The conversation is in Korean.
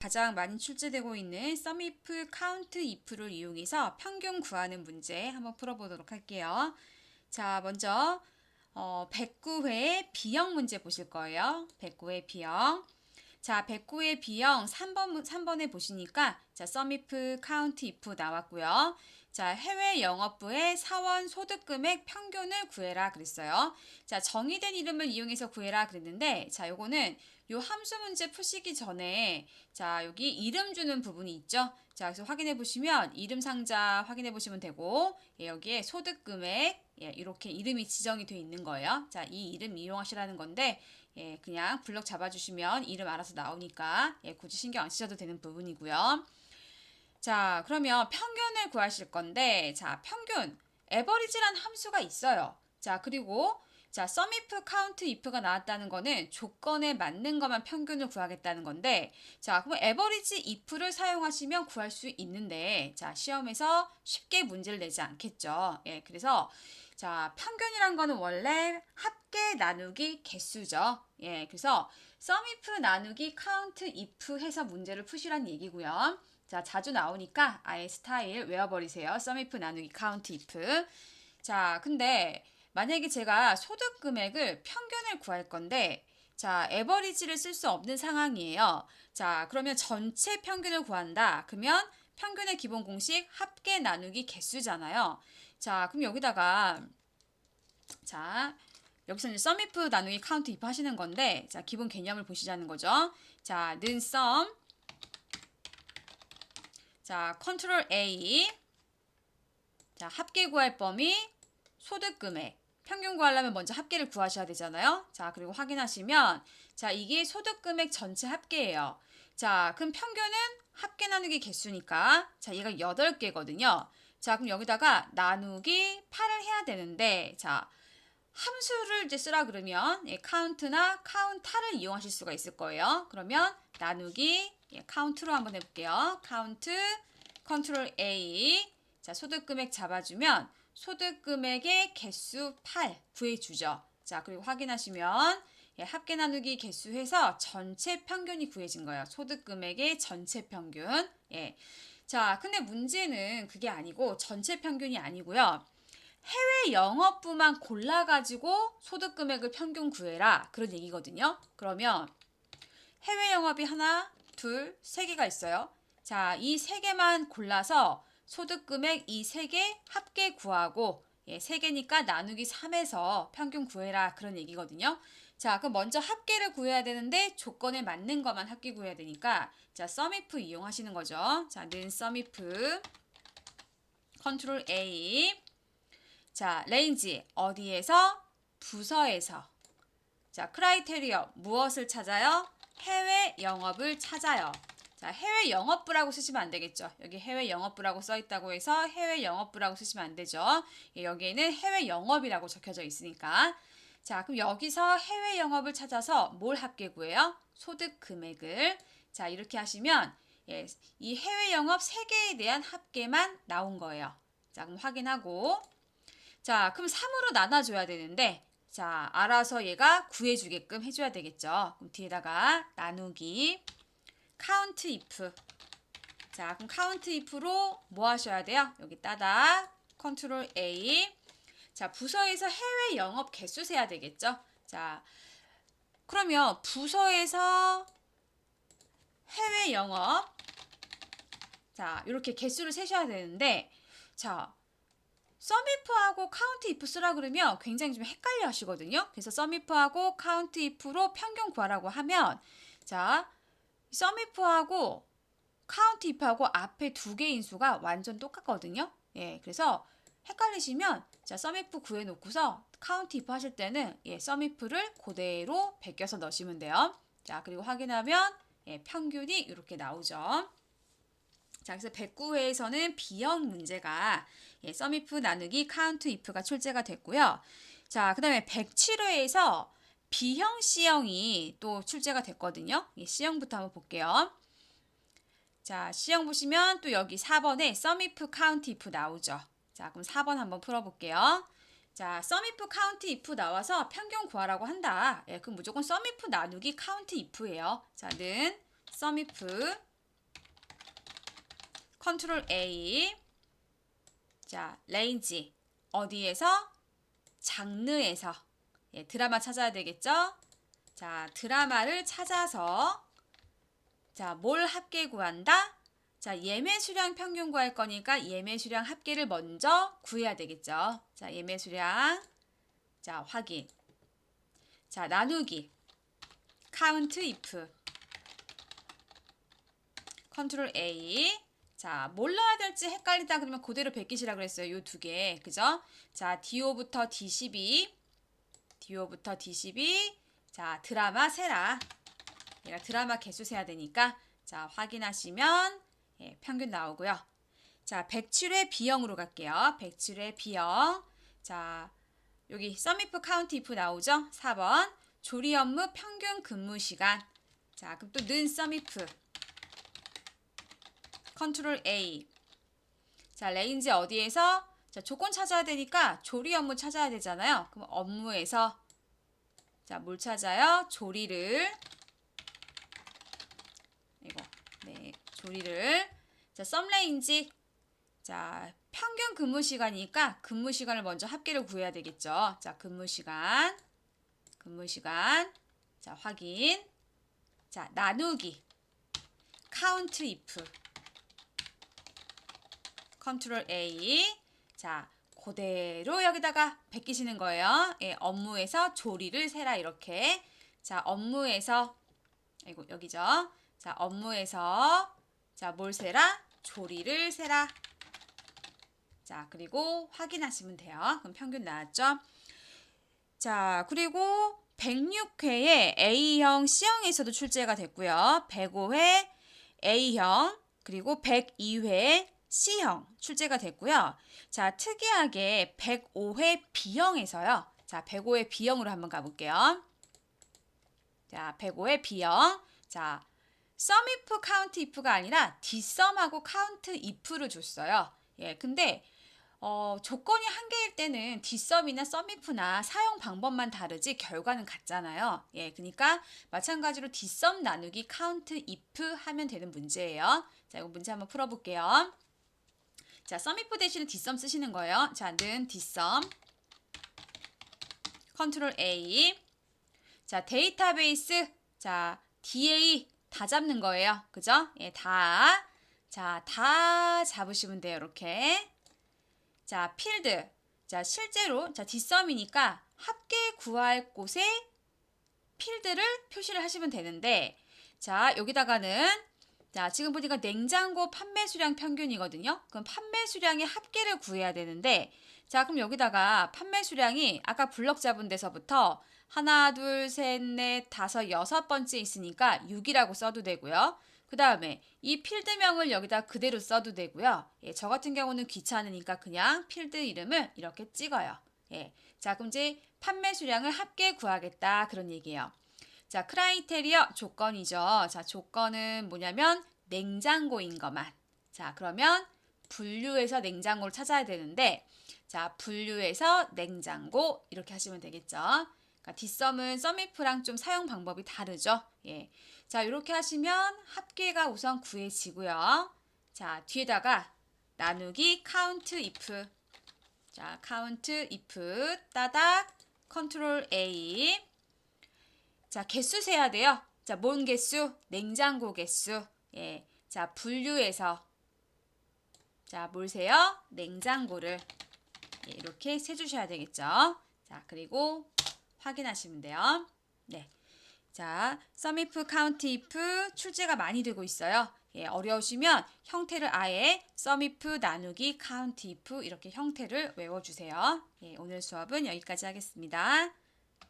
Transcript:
가장 많이 출제되고 있는 SUMIF, COUNTIF를 이용해서 평균 구하는 문제 한번 풀어보도록 할게요. 자, 먼저 109회 B형 문제 보실 거예요. 109회 B형. 자, 109의 B형 3번에 보시니까 자, SUMIF, COUNTIF 나왔고요. 자, 해외 영업부의 사원 소득금액 평균을 구해라 그랬어요. 자, 정의된 이름을 이용해서 구해라 그랬는데 자, 요거는 요 함수 문제 푸시기 전에 자, 여기 이름 주는 부분이 있죠. 자, 그래서 확인해 보시면 이름 상자 확인해 보시면 되고 예, 여기에 소득금액 예, 이렇게 이름이 지정이 되어 있는 거예요. 자, 이 이름 이용하시라는 건데 예, 그냥 블럭 잡아주시면 이름 알아서 나오니까 예, 굳이 신경 안 쓰셔도 되는 부분이고요. 자, 그러면 평균을 구하실 건데 자, 평균 에버리지란 함수가 있어요. 자, 그리고 자, SUMIF, COUNTIF가 나왔다는 거는 조건에 맞는 것만 평균을 구하겠다는 건데 자, 그럼 에버리지 if를 사용하시면 구할 수 있는데 자, 시험에서 쉽게 문제를 내지 않겠죠. 예, 그래서 자, 평균이란 거는 원래 합계 나누기 개수죠. 예, 그래서 SUMIF 나누기 COUNTIF 해서 문제를 푸시란 얘기고요. 자, 자주 나오니까 아예 스타일 외워버리세요. SUMIF 나누기 COUNTIF. 자, 근데 만약에 제가 소득 금액을 평균을 구할 건데 자, 에버리지를 쓸 수 없는 상황이에요. 자, 그러면 전체 평균을 구한다. 그러면 평균의 기본 공식 합계 나누기 개수잖아요. 자, 그럼 여기다가 자, 여기서는 SUMIF 나누기 COUNTIF 하시는 건데 자, 기본 개념을 보시자는 거죠. 자, 는 SUM 자, 컨트롤 A 자, 합계 구할 범위 소득금액 평균 구하려면 먼저 합계를 구하셔야 되잖아요. 자, 그리고 확인하시면 자, 이게 소득금액 전체 합계예요. 자, 그럼 평균은 합계 나누기 개수니까 자, 얘가 8개거든요. 자, 그럼 여기다가 나누기 8을 해야 되는데 자, 함수를 이제 쓰라 그러면 예, count나 count를 이용하실 수가 있을 거예요. 그러면 나누기 예, count로 한번 해볼게요. count 컨트롤 A 자, 소득금액 잡아주면 소득금액의 개수 8 구해주죠. 자, 그리고 확인하시면 예, 합계 나누기 개수해서 전체 평균이 구해진 거예요. 소득금액의 전체 평균. 예. 자, 근데 문제는 그게 아니고 전체 평균이 아니고요. 해외 영업부만 골라가지고 소득금액을 평균 구해라. 그런 얘기거든요. 그러면 해외 영업이 하나, 둘, 세 개가 있어요. 자, 이 세 개만 골라서 소득금액 이 세 개 합계 구하고 예, 세 개니까 나누기 3에서 평균 구해라. 그런 얘기거든요. 자, 그럼 먼저 합계를 구해야 되는데 조건에 맞는 것만 합계 구해야 되니까 자, SUMIF 이용하시는 거죠. 자, 는 SUMIF 컨트롤 A 자, 레인지 어디에서? 부서에서. 자, 크라이테리어 무엇을 찾아요? 해외 영업을 찾아요. 자, 해외 영업부라고 쓰시면 안 되겠죠. 여기 해외 영업부라고 써 있다고 해서 해외 영업부라고 쓰시면 안 되죠. 예, 여기에는 해외 영업이라고 적혀져 있으니까. 자, 그럼 여기서 해외 영업을 찾아서 뭘 합계 구해요? 소득 금액을. 자, 이렇게 하시면 예, 이 해외 영업 3개에 대한 합계만 나온 거예요. 자, 그럼 확인하고 자, 그럼 3으로 나눠줘야 되는데 자, 알아서 얘가 구해주게끔 해줘야 되겠죠. 그럼 뒤에다가 나누기 count if 자, 그럼 count if로 뭐 하셔야 돼요? 여기 따다 컨트롤 A 자, 부서에서 해외 영업 개수 세야 되겠죠. 자, 그러면 부서에서 해외 영업 자, 이렇게 개수를 세셔야 되는데 자, SUMIF하고 COUNTIF 쓰라 그러면 굉장히 좀 헷갈려 하시거든요. 그래서 SUMIF하고 COUNTIF로 평균 구하라고 하면 자, SUMIF하고 COUNTIF하고 앞에 두 개 인수가 완전 똑같거든요. 예, 그래서 헷갈리시면 자, SUMIF 구해 놓고서 COUNTIF 하실 때는 예, SUMIF를 그대로 베껴서 넣으시면 돼요. 자, 그리고 확인하면 예, 평균이 이렇게 나오죠. 자, 그래서 109회에서는 B형 문제가 예, SUMIF 나누기 COUNTIF가 출제가 됐고요. 자, 그 다음에 107회에서 B형, C형이 또 출제가 됐거든요. 예, C형부터 한번 볼게요. 자, C형 보시면 또 여기 4번에 SUMIF COUNTIF 나오죠. 자, 그럼 4번 한번 풀어볼게요. 자, SUMIF COUNTIF 나와서 평균 구하라고 한다. 예, 그럼 무조건 SUMIF 나누기 COUNTIF예요. 자, 는 SUMIF 컨트롤 A. 자, 레인지. 어디에서? 장르에서. 예, 드라마 찾아야 되겠죠? 자, 드라마를 찾아서 자, 뭘 합계 구한다? 자, 예매 수량 평균 구할 거니까 예매 수량 합계를 먼저 구해야 되겠죠. 자, 예매 수량. 자, 확인. 자, 나누기. count if. 컨트롤 A. 자, 뭘 넣어야 될지 헷갈리다 그러면 그대로 베끼시라 그랬어요. 요 두 개. 그죠? 자, DO부터 D12. DO부터 D12. 자, 드라마 세라. 얘가 드라마 개수 세야 되니까 자, 확인하시면 예, 평균 나오고요. 자, 107회 B형으로 갈게요. 107회 B형. 자, 여기 썸이프 카운트 이프 나오죠? 4번. 조리 업무 평균 근무 시간. 자, 그럼 또 는 썸이프. 컨트롤 A. 자, 레인지 어디에서? 자, 조건 찾아야 되니까 조리 업무 찾아야 되잖아요. 그럼 업무에서 자, 뭘 찾아요? 조리를. 이거. 네, 조리를. 자, 썸 레인지. 자, 평균 근무 시간이니까 근무 시간을 먼저 합계를 구해야 되겠죠. 자, 근무 시간. 근무 시간. 자, 확인. 자, 나누기. count if. 컨트롤 A. 자, 그대로 여기다가 베끼시는 거예요. 예, 업무에서 조리를 세라 이렇게. 자, 업무에서 이거 여기죠. 자, 업무에서 자, 뭘 세라? 조리를 세라. 자, 그리고 확인하시면 돼요. 그럼 평균 나왔죠? 자, 그리고 106회에 A형, C형에서도 출제가 됐고요. 105회 A형, 그리고 102회 C형 출제가 됐고요. 자, 특이하게 105회 B형에서요. 자, 105회 B형으로 한번 가볼게요. 자, 105회 B형. 자, sum if, count if가 아니라 dsum하고 count if를 줬어요. 예, 근데 조건이 한 개일 때는 dsum이나 sum if나 사용 방법만 다르지 결과는 같잖아요. 예, 그러니까 마찬가지로 dsum 나누기 count if 하면 되는 문제예요. 자, 이거 문제 한번 풀어볼게요. 자, sum if 대신에 dsum 쓰시는 거예요. 자, 는 dsum. 컨트롤 A. 자, 데이터베이스. 자, DA 다 잡는 거예요. 그죠? 예, 다. 자, 다 잡으시면 돼요. 이렇게. 자, 필드. 자, 실제로 자, dsum이니까 합계 구할 곳에 필드를 표시를 하시면 되는데 자, 여기다가는 자, 지금 보니까 냉장고 판매 수량 평균이거든요. 그럼 판매 수량의 합계를 구해야 되는데 자, 그럼 여기다가 판매 수량이 아까 블럭 잡은 데서부터 하나, 둘, 셋, 넷, 다섯, 여섯 번째 있으니까 6이라고 써도 되고요. 그 다음에 이 필드명을 여기다 그대로 써도 되고요. 예, 저 같은 경우는 귀찮으니까 그냥 필드 이름을 이렇게 찍어요. 예, 자, 그럼 이제 판매 수량을 합계 구하겠다 그런 얘기예요. 자, 크라이테리어 조건이죠. 자, 조건은 뭐냐면 냉장고인 것만. 자, 그러면 분류해서 냉장고를 찾아야 되는데 자, 분류해서 냉장고 이렇게 하시면 되겠죠. 그러니까 dsum은 sumif랑 좀 사용 방법이 다르죠. 예. 자, 이렇게 하시면 합계가 우선 구해지고요. 자, 뒤에다가 나누기 count if. 자, count if 따닥 컨트롤 A. 자, 개수 세야 돼요. 자, 뭔 개수? 냉장고 개수. 예. 자, 분류해서 자, 뭘 세요? 냉장고를 예, 이렇게 세 주셔야 되겠죠. 자, 그리고 확인하시면 돼요. 네. 자, sum if, count if 출제가 많이 되고 있어요. 예, 어려우시면 형태를 아예 sum if 나누기 count if 이렇게 형태를 외워주세요. 예, 오늘 수업은 여기까지 하겠습니다.